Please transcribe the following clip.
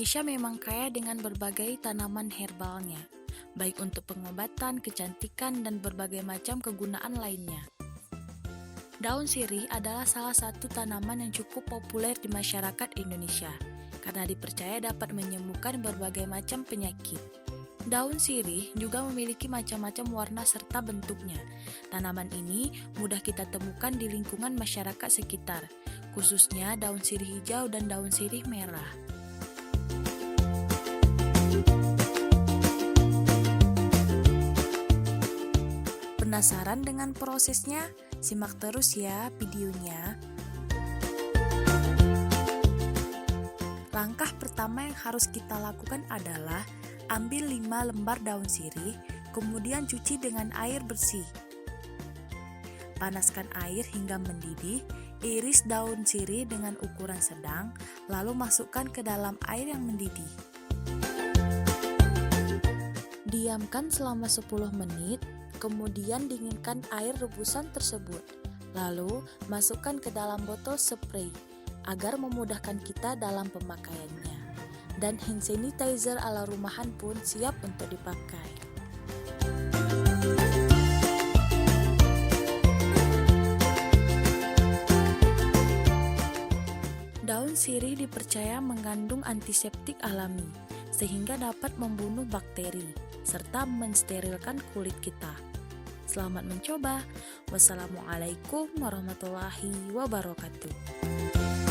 Indonesia memang kaya dengan berbagai tanaman herbalnya, baik untuk pengobatan, kecantikan, dan berbagai macam kegunaan lainnya. Daun sirih adalah salah satu tanaman yang cukup populer di masyarakat Indonesia, karena dipercaya dapat menyembuhkan berbagai macam penyakit. Daun sirih juga memiliki macam-macam warna serta bentuknya. Tanaman ini mudah kita temukan di lingkungan masyarakat sekitar, khususnya daun sirih hijau dan daun sirih merah. Penasaran dengan prosesnya? Simak terus ya videonya. Langkah pertama yang harus kita lakukan adalah ambil 5 lembar daun sirih, kemudian cuci dengan air bersih. Panaskan air hingga mendidih, iris daun sirih dengan ukuran sedang, lalu masukkan ke dalam air yang mendidih. Diamkan selama 10 menit, kemudian dinginkan air rebusan tersebut. Lalu, masukkan ke dalam botol spray agar memudahkan kita dalam pemakaiannya. Dan hand sanitizer ala rumahan pun siap untuk dipakai. Daun sirih dipercaya mengandung antiseptik alami, sehingga dapat membunuh bakteri, serta mensterilkan kulit kita. Selamat mencoba. Wassalamualaikum warahmatullahi wabarakatuh.